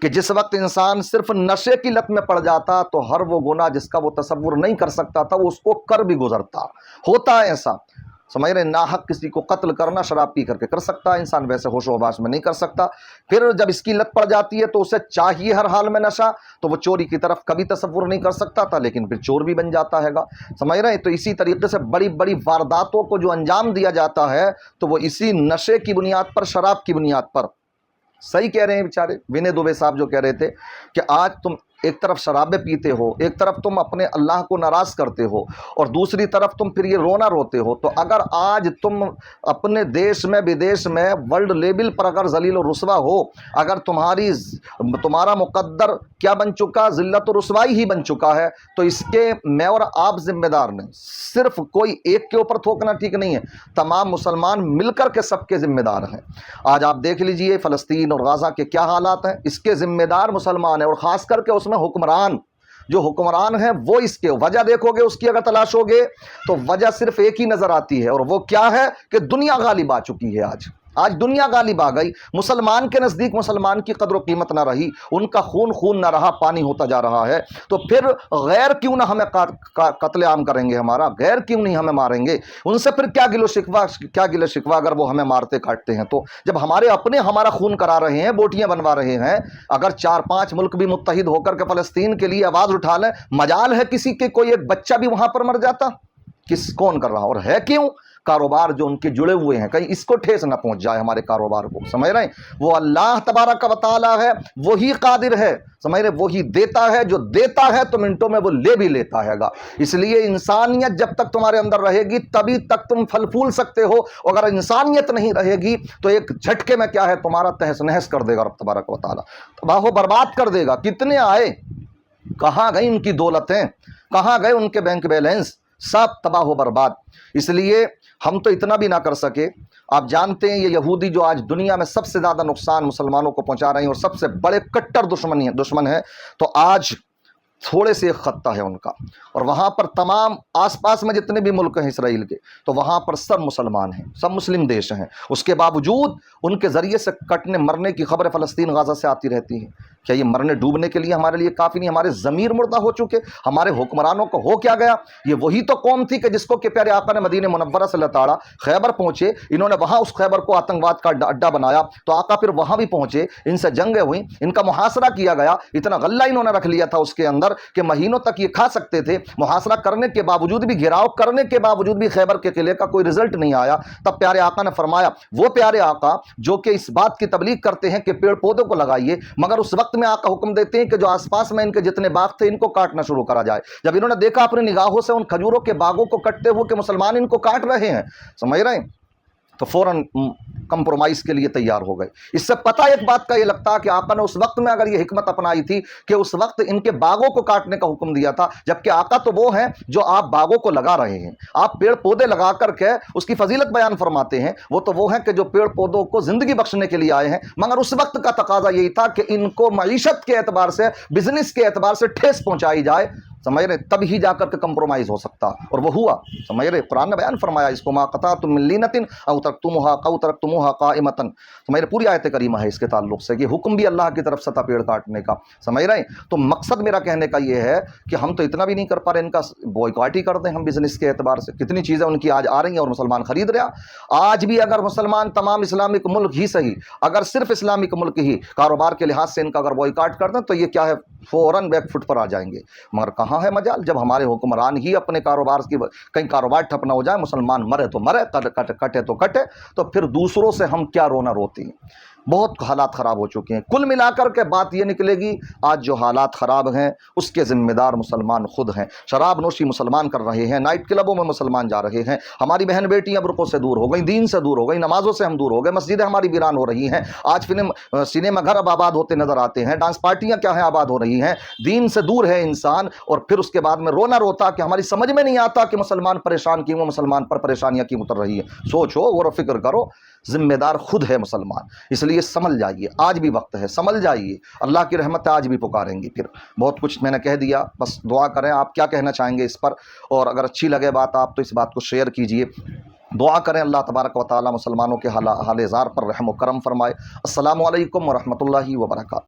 کہ جس وقت انسان صرف نشے کی لت میں پڑ جاتا تو ہر وہ گناہ جس کا وہ تصور نہیں کر سکتا تھا وہ اس کو کر بھی گزرتا. ہوتا ہے ایسا، سمجھ رہے، ناحق کسی کو قتل کرنا شراب پی کر کے کر سکتا ہے انسان، ویسے ہوش و حواس میں نہیں کر سکتا. پھر جب اس کی لت پڑ جاتی ہے تو اسے چاہیے ہر حال میں نشہ، تو وہ چوری کی طرف کبھی تصور نہیں کر سکتا تھا لیکن پھر چور بھی بن جاتا ہے گا. سمجھ رہے ہیں، تو اسی طریقے سے بڑی بڑی وارداتوں کو جو انجام دیا جاتا ہے تو وہ اسی نشے کی بنیاد پر، شراب کی بنیاد پر. صحیح کہہ رہے ہیں بیچارے ونے دوبے صاحب جو کہہ رہے تھے کہ آج تم ایک طرف شرابیں پیتے ہو، ایک طرف تم اپنے اللہ کو ناراض کرتے ہو، اور دوسری طرف تم پھر یہ رونا روتے ہو. تو اگر آج تم اپنے دیش میں بدیش میں ورلڈ لیول پر اگر ذلیل و رسوا ہو، اگر تمہارا مقدر کیا بن چکا، ذلت و رسوائی ہی بن چکا ہے، تو اس کے میں اور آپ ذمہ دار نہیں. صرف کوئی ایک کے اوپر تھوکنا ٹھیک نہیں ہے، تمام مسلمان مل کر کے سب کے ذمہ دار ہیں. آج آپ دیکھ لیجئے فلسطین اور غزہ کے کیا حالات ہیں، اس کے ذمہ دار مسلمان ہیں، اور خاص کر کے اس میں حکمران، جو حکمران ہیں وہ اس کے وجہ دیکھو گے، اس کی اگر تلاشو گے تو وجہ صرف ایک ہی نظر آتی ہے، اور وہ کیا ہے کہ دنیا غالب آ چکی ہے. آج دنیا غالب آ گئی، مسلمان کے نزدیک مسلمان کی قدر و قیمت نہ رہی، ان کا خون نہ رہا، پانی ہوتا جا رہا ہے. تو پھر غیر کیوں نہ ہمیں قتل عام کریں گے، ہمارا غیر کیوں نہیں ہمیں ماریں گے، ان سے پھر کیا گلو شکوہ اگر وہ ہمیں مارتے کاٹتے ہیں. تو جب ہمارے اپنے ہمارا خون کرا رہے ہیں، بوٹیاں بنوا رہے ہیں، اگر 4-5 ملک بھی متحد ہو کر کے فلسطین کے لیے آواز اٹھا لیں، مجال ہے کسی کے کوئی ایک بچہ بھی وہاں پر مر جاتا؟ کون کر رہا؟ اور ہے کیوں؟ کاروبار جو ان کے جڑے ہوئے ہیں، کہیں اس کو ٹھیس نہ پہنچ جائے ہمارے کاروبار کو. سمجھ رہے ہیں، وہ اللہ تبارک و تعالی ہے، وہی قادر ہے، سمجھ رہے، وہی دیتا ہے، جو دیتا ہے تو منٹوں میں وہ لے بھی لیتا ہے گا. اس لیے انسانیت جب تک تمہارے اندر رہے گی تبھی تک تم پھل پھول سکتے ہو. اگر انسانیت نہیں رہے گی تو ایک جھٹکے میں کیا ہے تمہارا تہس نہس کر دے گا رب تبارک و تعالی، تباہ و برباد کر دے گا. کتنے آئے، کہاں گئی ان کی دولتیں، کہاں گئے ان کے بینک بیلنس، سب تباہ و برباد. اس لیے ہم تو اتنا بھی نہ کر سکے. آپ جانتے ہیں یہ یہودی جو آج دنیا میں سب سے زیادہ نقصان مسلمانوں کو پہنچا رہے ہیں اور سب سے بڑے کٹر دشمن ہیں، تو آج تھوڑے سے ایک خطہ ہے ان کا، اور وہاں پر تمام آس پاس میں جتنے بھی ملک ہیں اسرائیل کے، تو وہاں پر سب مسلمان ہیں، سب مسلم دیش ہیں. اس کے باوجود ان کے ذریعے سے کٹنے مرنے کی خبریں فلسطین غزہ سے آتی رہتی ہیں. کیا یہ مرنے ڈوبنے کے لیے ہمارے لیے کافی نہیں؟ ہمارے ضمیر مردہ ہو چکے. ہمارے حکمرانوں کو ہو کیا گیا؟ یہ وہی تو قوم تھی کہ جس کو کہ پیارے آقا نے مدینہ منورہ سے لتاڑا، خیبر پہنچے، انہوں نے وہاں اس خیبر کو آتنکواد کا اڈا بنایا، تو آقا پھر وہاں بھی پہنچے، ان سے جنگیں ہوئیں، ان کا محاصرہ کیا گیا، اتنا غلہ انہوں نے رکھ لیا تھا اس کے اندر کہ مہینوں تک یہ کھا سکتے تھے. محاصرہ کرنے کے باوجود بھی، گھیراؤ کرنے کے باوجود بھی خیبر کے قلعے کا کوئی رزلٹ نہیں آیا. تب پیارے آقا نے فرمایا، وہ پیارے آقا جو کہ اس بات کی تبلیغ کرتے ہیں کہ پیڑ پودوں کو لگائیے، مگر اس وقت میں آقا حکم دیتے ہیں کہ جو آس پاس میں ان کے جتنے باغ تھے ان کو کاٹنا شروع کرا جائے. جب انہوں نے دیکھا اپنی نگاہوں سے ان کھجوروں کے باغوں کو کٹتے ہوئے کہ مسلمان ان کو کاٹ رہے ہیں، سمجھ رہے ہیں، تو فوراً کمپرومائز کے لیے تیار ہو گئے. اس سے پتہ ایک بات کا یہ لگتا کہ آقا نے اس وقت میں اگر یہ حکمت اپنائی تھی کہ اس وقت ان کے باغوں کو کاٹنے کا حکم دیا تھا، جبکہ آقا تو وہ ہیں جو آپ باغوں کو لگا رہے ہیں، آپ پیڑ پودے لگا کر کے اس کی فضیلت بیان فرماتے ہیں. وہ تو وہ ہیں کہ جو پیڑ پودوں کو زندگی بخشنے کے لیے آئے ہیں، مگر اس وقت کا تقاضا یہی تھا کہ ان کو معیشت کے اعتبار سے، بزنس کے اعتبار سے ٹھیس پہنچائی جائے، سمجھ رہے، تب ہی جا کر کے کمپرومائز ہو سکتا. اور وہ ہوا، سمجھ رہے. قرآن نے بیان فرمایا اس کو، ما قطعتم من لینۃ او ترکتموها قائمۃ، سمجھ رہے. پوری آیت کریمہ ہے اس کے تعلق سے کہ حکم بھی اللہ کی طرف سے تھا پیڑ کاٹنے کا، سمجھ رہے. تو مقصد میرا کہنے کا یہ ہے کہ ہم تو اتنا بھی نہیں کر پا رہے، ان کا بوائکاٹ ہی کر دیں ہم بزنس کے اعتبار سے. کتنی چیزیں ان کی آج آ رہی ہیں اور مسلمان خرید رہا. آج بھی اگر مسلمان تمام اسلامک ملک ہی صحیح، اگر صرف اسلامک ملک ہی کاروبار کے لحاظ سے ان کا اگر بوائکاٹ کر دیں تو یہ کیا ہے، فوراً بیک فٹ پر آ جائیں گے. مگر کہاں ہے مجال، جب ہمارے حکمران ہی اپنے کاروبار کی کہیں کاروبار ٹھپ نہ ہو جائے، مسلمان مرے تو مرے، کٹے تو کٹے، تو پھر دوسروں سے ہم کیا رونا روتی ہیں. بہت حالات خراب ہو چکے ہیں. کل ملا کر کے بات یہ نکلے گی، آج جو حالات خراب ہیں اس کے ذمہ دار مسلمان خود ہیں. شراب نوشی مسلمان کر رہے ہیں، نائٹ کلبوں میں مسلمان جا رہے ہیں، ہماری بہن بیٹیاں برقعوں سے دور ہو گئیں، دین سے دور ہو گئیں، نمازوں سے ہم دور ہو گئے، مسجدیں ہماری ویران ہو رہی ہیں. آج سنیما گھر اب آباد ہوتے نظر آتے ہیں، ڈانس پارٹیاں کیا ہیں آباد ہو رہی ہیں. دین سے دور ہے انسان، اور پھر اس کے بعد میں رونا روتا کہ ہماری سمجھ میں نہیں آتا کہ مسلمان پریشان کیوں، مسلمان پر پریشانیاں کیوں اتر رہی ہیں. سوچو، غور و فکر کرو. ذمہ دار خود ہے مسلمان. اس لیے سمجھ جائیے، آج بھی وقت ہے، سمجھ جائیے. اللہ کی رحمت آج بھی پکاریں گی. پھر بہت کچھ میں نے کہہ دیا، بس دعا کریں. آپ کیا کہنا چاہیں گے اس پر؟ اور اگر اچھی لگے بات آپ تو اس بات کو شیئر کیجئے. دعا کریں اللہ تبارک و تعالی مسلمانوں کے حال زار پر رحم و کرم فرمائے. السلام علیکم ورحمۃ اللہ وبرکاتہ.